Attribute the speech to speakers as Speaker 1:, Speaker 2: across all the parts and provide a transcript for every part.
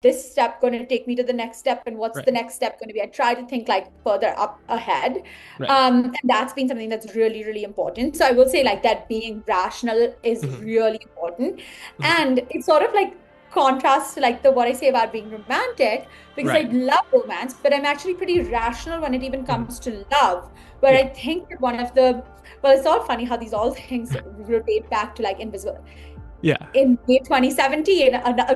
Speaker 1: this step going to take me to the next step, and what's the
Speaker 2: Right.
Speaker 1: next step going to be? I try to think like further up ahead.
Speaker 2: Right.
Speaker 1: And that's been something that's really, really important. So I will say like that being rational is
Speaker 2: Hmm.
Speaker 1: really important.
Speaker 2: Hmm.
Speaker 1: And it's sort of like contrast to like the what I say about being romantic, because I
Speaker 2: Right.
Speaker 1: love romance, but I'm actually pretty rational when it even
Speaker 2: Hmm.
Speaker 1: comes to love, where
Speaker 2: Yeah.
Speaker 1: I think that one of the well, it's all funny how these all things rotate back to like invisible
Speaker 2: Yeah.
Speaker 1: in May 2017,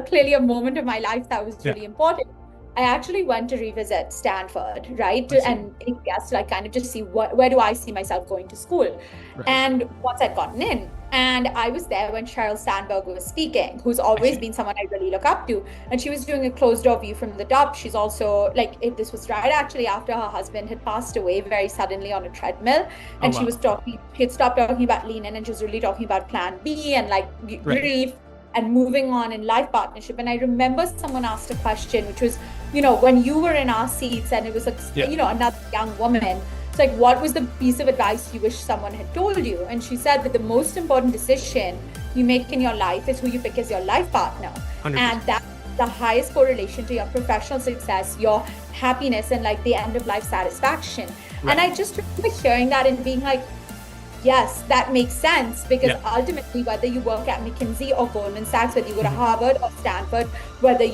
Speaker 1: clearly a moment of my life that was
Speaker 2: Yeah.
Speaker 1: really important. I actually went to revisit Stanford, right?
Speaker 2: I see.
Speaker 1: And yes, to like kind of just see where do I see myself going to school.
Speaker 2: Right.
Speaker 1: And once I'd gotten in, and I was there when Sheryl Sandberg was speaking, who's
Speaker 2: I
Speaker 1: always
Speaker 2: see.
Speaker 1: been someone I really look up to. And she was doing a closed door view from the top. She's also like, this was right actually after her husband had passed away very suddenly on a treadmill.
Speaker 2: Oh,
Speaker 1: And she was
Speaker 2: wow.
Speaker 1: talking, she had stopped talking about lean in and she was really talking about plan B and like
Speaker 2: Right.
Speaker 1: grief and moving on in life partnership. And I remember someone asked a question, which was, when you were in our seats and it was like,
Speaker 2: Yeah.
Speaker 1: another young woman. It's like, what was the piece of advice you wish someone had told you? And she said that the most important decision you make in your life is who you pick as your life partner. And
Speaker 2: 100%.
Speaker 1: that's the highest correlation to your professional success, your happiness, and like the end of life satisfaction. And
Speaker 2: Right.
Speaker 1: I just remember hearing that and being like, yes, that makes sense, because
Speaker 2: Yeah.
Speaker 1: ultimately, whether you work at McKinsey or Goldman Sachs, whether you go to
Speaker 2: Hmm.
Speaker 1: Harvard or Stanford, whether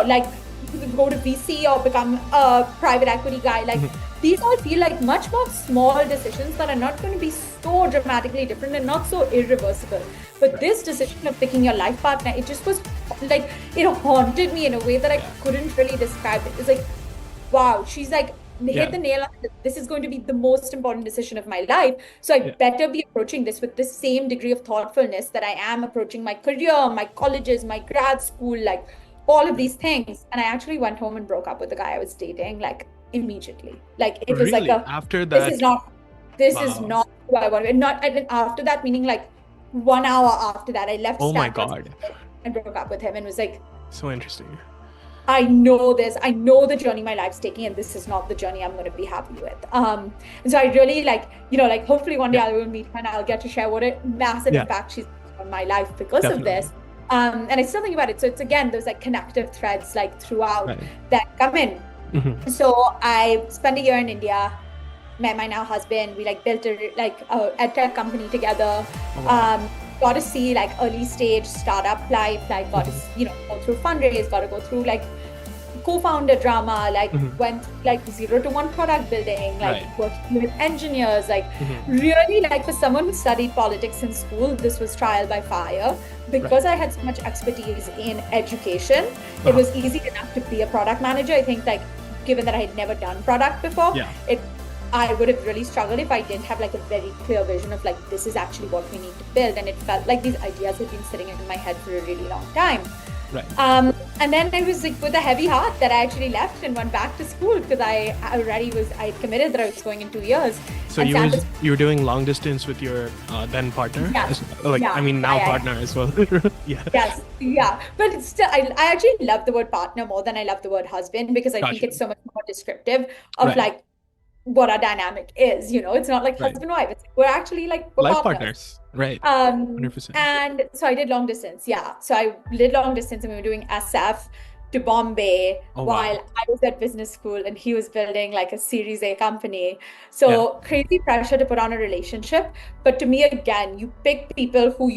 Speaker 1: like you go to VC or become a private equity guy, like
Speaker 2: Hmm.
Speaker 1: these all feel like much more small decisions that are not going to be so dramatically different and not so irreversible. But
Speaker 2: Right.
Speaker 1: this decision of picking your life partner, it just was like, it haunted me in a way that I
Speaker 2: Yeah.
Speaker 1: couldn't really describe it. It's like, wow, she's like hit
Speaker 2: Yeah.
Speaker 1: the nail on it. This is going to be the most important decision of my life. So I
Speaker 2: Yeah.
Speaker 1: better be approaching this with the same degree of thoughtfulness that I am approaching my career, my colleges, my grad school, like all of
Speaker 2: Right.
Speaker 1: these things. And I actually went home and broke up with the guy I was dating, like immediately. Like it was like
Speaker 2: Really? After
Speaker 1: this
Speaker 2: that?
Speaker 1: is not, this is
Speaker 2: Wow.
Speaker 1: not who I want to be. Not and then after that, meaning like 1 hour after that, I left
Speaker 2: Oh my
Speaker 1: Stanford
Speaker 2: God.
Speaker 1: and broke up with him and was like,
Speaker 2: So interesting.
Speaker 1: I know this. I know the journey my life's taking, and this is not the journey I'm going to be happy with. And so I really like, like hopefully one day
Speaker 2: Yeah.
Speaker 1: I will meet her and I'll get to share what a massive
Speaker 2: Yeah.
Speaker 1: impact she's on my life because of
Speaker 2: Definitely.
Speaker 1: this. And I still think about it. So it's again those like connective threads like throughout
Speaker 2: Right.
Speaker 1: that come in.
Speaker 2: Hmm.
Speaker 1: So I spent a year in India, met my now husband. We like built a ed tech company together.
Speaker 2: Oh, wow.
Speaker 1: Um, got to see like early stage startup life. Like got to
Speaker 2: Hmm.
Speaker 1: go through fundraise. Got to go through like co-founder drama. Like
Speaker 2: Hmm.
Speaker 1: went like 0 to 1 product building. Like
Speaker 2: Right.
Speaker 1: working with engineers. Like
Speaker 2: Hmm.
Speaker 1: really like for someone who studied politics in school, this was trial by fire
Speaker 2: Right.
Speaker 1: because I had so much expertise in education. It
Speaker 2: Uh-huh.
Speaker 1: was easy enough to be a product manager. I think like given that I had never done product before,
Speaker 2: Yeah.
Speaker 1: I would have really struggled if I didn't have like a very clear vision of like this is actually what we need to build. And it felt like these ideas had been sitting in my head for a really long time.
Speaker 2: Right.
Speaker 1: And then I was like with a heavy heart that I actually left and went back to school because I committed that I was going in 2 years.
Speaker 2: So
Speaker 1: And Stanford,
Speaker 2: you were doing long distance with your then partner,
Speaker 1: yeah,
Speaker 2: like I
Speaker 1: yeah,
Speaker 2: mean now
Speaker 1: yeah, yeah,
Speaker 2: partner as well. Yeah.
Speaker 1: yes, yeah. But it's still, I actually love the word partner more than I love the word husband because I think
Speaker 2: Gotcha.
Speaker 1: it's so much more descriptive of
Speaker 2: Right.
Speaker 1: like what our dynamic is. It's not like
Speaker 2: Right.
Speaker 1: husband wife. We're actually like we're
Speaker 2: Life
Speaker 1: partners.
Speaker 2: partners. Right. 100%.
Speaker 1: And so I did long distance. Yeah. So I did long distance and we were doing SF to Bombay
Speaker 2: Oh,
Speaker 1: while
Speaker 2: wow.
Speaker 1: I was at business school and he was building like a Series A company.
Speaker 2: Yeah.
Speaker 1: So crazy pressure to put on a relationship. But to me, again, you pick people who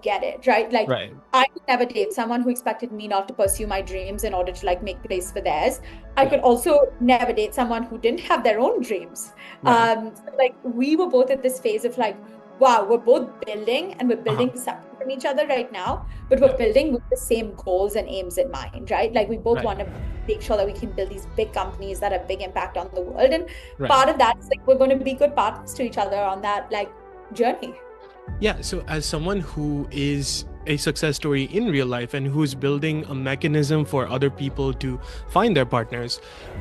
Speaker 1: get it, right? Like
Speaker 2: Right.
Speaker 1: I could never date someone who expected me not to pursue my dreams in order to like make place for theirs. I
Speaker 2: Yeah.
Speaker 1: could also never date someone who didn't have their own dreams.
Speaker 2: Right.
Speaker 1: So like we were both at this phase of like, wow, we're both building and we're
Speaker 2: Uh-huh.
Speaker 1: building separate from each other right now, but we're
Speaker 2: Yeah.
Speaker 1: building with the same goals and aims in mind, right? Like we both
Speaker 2: Right.
Speaker 1: want to make sure that we can build these big companies that have big impact on the world. And
Speaker 2: Right.
Speaker 1: part of that is like we're going to be good partners to each other on that like journey.
Speaker 2: Yeah. So as someone who is a success story in real life and who's building a mechanism for other people to find their partners,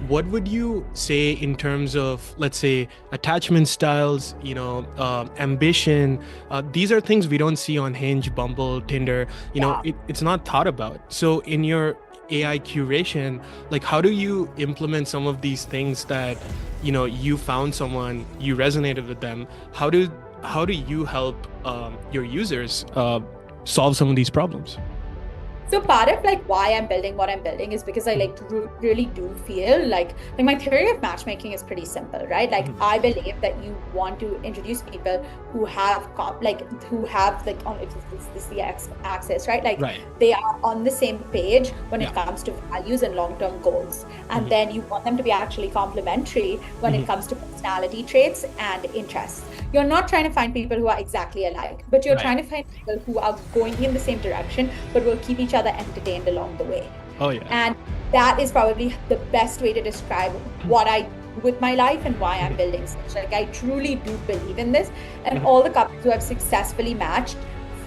Speaker 2: what would you say in terms of, let's say, attachment styles, ambition? These are things we don't see on Hinge, Bumble, Tinder.
Speaker 1: Yeah.
Speaker 2: It's not thought about. So in your AI curation, like how do you implement some of these things that, you found someone, you resonated with them? How do you help your users solve some of these problems?
Speaker 1: So part of like why I'm building what I'm building is because I like really do feel like my theory of matchmaking is pretty simple, right? Like I believe that you want to introduce people who have on this the axis, right? Like they are on the same page when it comes to values and long-term goals, and then you want them to be actually complementary when it comes to personality traits and interests. You're not trying to find people who are exactly alike, but you're trying to find people who are going in the same direction, but will keep each other entertained along the way.
Speaker 2: Oh yeah.
Speaker 1: And that is probably the best way to describe what I do with my life and why I'm building Sitch. Like I truly do believe in this, and all the couples who have successfully matched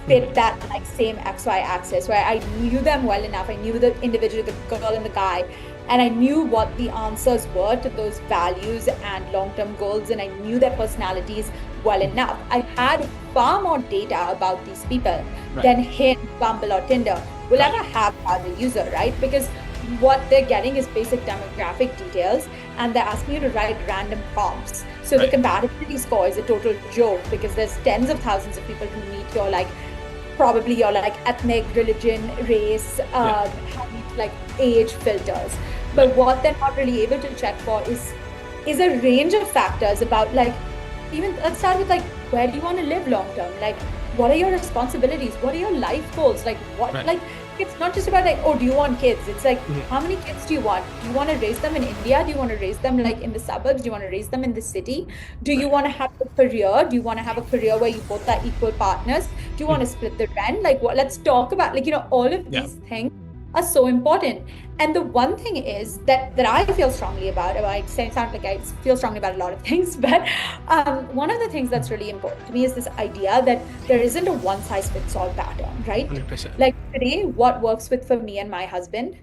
Speaker 1: fit that like same XY axis, where I knew them well enough. I knew the individual, the girl and the guy, and I knew what the answers were to those values and long-term goals, and I knew their personalities well enough. I had far more data about these people than Hinge, Bumble or Tinder will ever have as a user, right? Because what they're getting is basic demographic details, and they're asking you to write random prompts. So the compatibility score is a total joke, because there's tens of thousands of people who meet your probably your ethnic, religion, race, like age filters. But what they're not really able to check for is a range of factors about even let's start with where do you want to live long term? What are your responsibilities? What are your life goals? It's not just about oh, do you want kids? It's how many kids do you want? Do you want to raise them in India? Do you want to raise them in the suburbs? Do you want to raise them in the city? Do you want to have a career? Do you want to have a career where you both are equal partners? Do you want to split the rent? Let's talk about all of these things are so important. And the one thing is that I feel strongly about, I sound like I feel strongly about a lot of things, but one of the things that's really important to me is this idea that there isn't a one size fits all pattern, right?
Speaker 2: 100%.
Speaker 1: Today, what works for me and my husband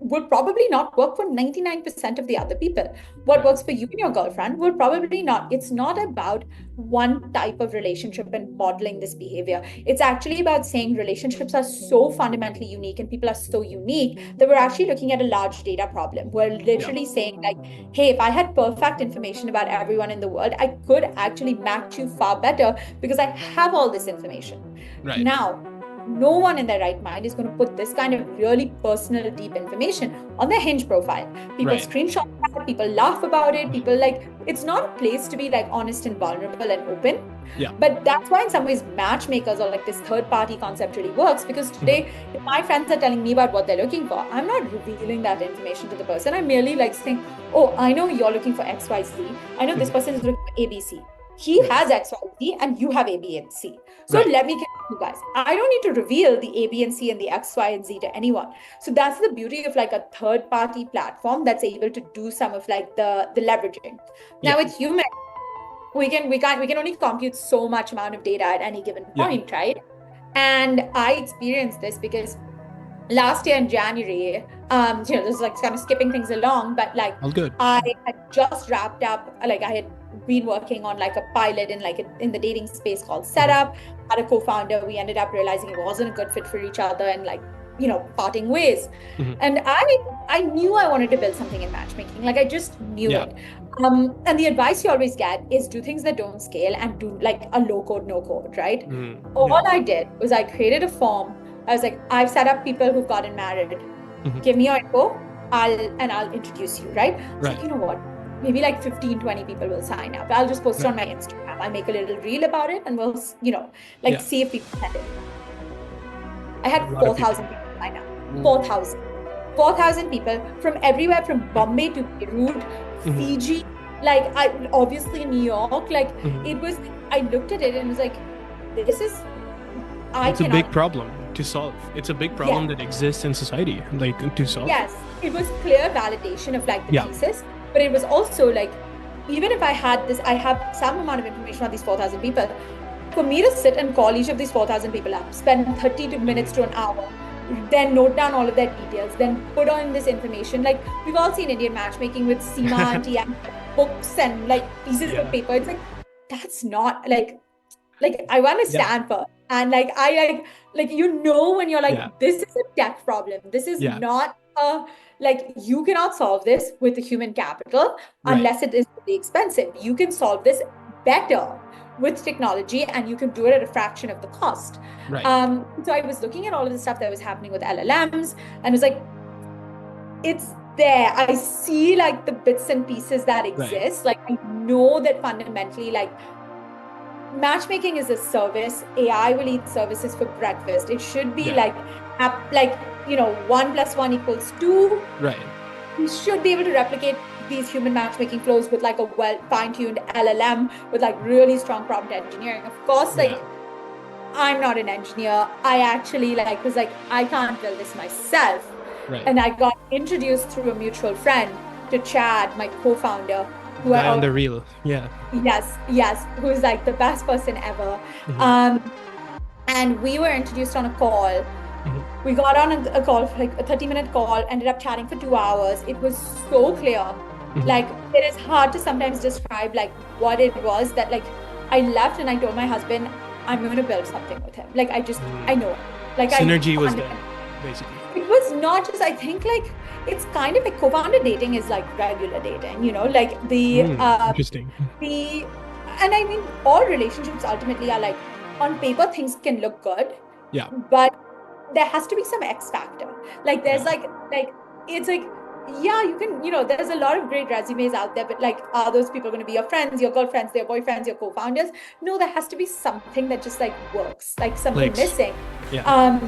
Speaker 1: would probably not work for 99% of the other people. What works for you and your girlfriend will probably not. It's not about one type of relationship and modeling this behavior. It's actually about saying relationships are so fundamentally unique and people are so unique that we're actually looking at a large data problem. We're literally saying hey, if I had perfect information about everyone in the world, I could actually match you far better because I have all this information. Now, no one in their right mind is going to put this kind of really personal, deep information on their Hinge profile. People screenshot that, people laugh about it, people it's not a place to be honest and vulnerable and open. But that's why in some ways matchmakers or this third party concept really works, because today if my friends are telling me about what they're looking for, I'm not revealing that information to the person. I'm merely saying, oh, I know you're looking for XYZ. I know this person is looking for ABC. He has X, Y, Z, and you have A, B, and C. So let me get you guys. I don't need to reveal the A, B, and C and the X, Y, and Z to anyone. So that's the beauty of a third-party platform that's able to do some of the leveraging. Now with human, we can only compute so much amount of data at any given point, right? And I experienced this because last year in January, this is kind of skipping things along, but
Speaker 2: all good.
Speaker 1: I had just wrapped up, I had been working on a pilot in the dating space called Setup. Had a co-founder. We ended up realizing it wasn't a good fit for each other and parting ways. And I knew I wanted to build something in matchmaking. I just knew it. And the advice you always get is do things that don't scale and do a low code, no code, right? All I did was I created a form. I was I've set up people who've gotten married. Give me your info. I'll introduce you, right? So you know what? Maybe 15, 20 people will sign up. I'll just post it on my Instagram. I'll make a little reel about it and we'll, see if people send it. I had 4,000 people sign up. 4,000. 4,000 people from everywhere, from Bombay to Beirut, Fiji, obviously New York. It was, I looked at it and was this is,
Speaker 2: it's a big problem to solve. It's a big problem that exists in society, to solve.
Speaker 1: Yes, it was clear validation of the thesis. But it was also even if I had this, I have some amount of information on these 4,000 people. For me to sit and call each of these 4,000 people up, spend 30 minutes to an hour, then note down all of their details, then put on this information. We've all seen Indian Matchmaking with Sima Aunty and books and pieces of paper. It's that's not I want to Stanford. And I when you're this is a tech problem. This is not a you cannot solve this with the human capital unless it is really expensive. You can solve this better with technology, and you can do it at a fraction of the cost.
Speaker 2: Right.
Speaker 1: So I was looking at all of the stuff that was happening with LLMs and was like, it's there. I see like the bits and pieces that exist.
Speaker 2: Right.
Speaker 1: Like I know that fundamentally, like matchmaking is a service. AI will eat services for breakfast. It should be like 1 + 1 = 2.
Speaker 2: Right.
Speaker 1: We should be able to replicate these human matchmaking flows with like a well fine-tuned LLM with like really strong prompt engineering. Of course, like I'm not an engineer. I actually was like, I can't build this myself.
Speaker 2: Right.
Speaker 1: And I got introduced through a mutual friend to Chad, my co-founder, who
Speaker 2: guy on the reel. Yeah.
Speaker 1: Yes, who's like the best person ever. And we were introduced on a call. We got on a call for like a 30-minute call, ended up chatting for 2 hours. It was so clear. Like it is hard to sometimes describe like what it was that like I left and I told my husband, I'm going to build something with him. Like I know. Like
Speaker 2: synergy was there, basically.
Speaker 1: It was not just, I think like it's kind of like co-founder dating is like regular dating, you know, like
Speaker 2: interesting.
Speaker 1: And I mean, all relationships ultimately are like on paper, things can look good.
Speaker 2: Yeah.
Speaker 1: But there has to be some X factor. Like there's like it's like, yeah, you can, you know, there's a lot of great resumes out there, but like, are those people going to be your friends, your girlfriends, their boyfriends, your co-founders? No, there has to be something that just like works, like something missing.
Speaker 2: Yeah.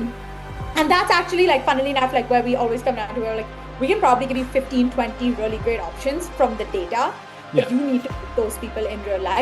Speaker 1: And that's actually like, funnily enough, like where we always come down to where like, we can probably give you 15, 20 really great options from the data, but you need to put those people in real life.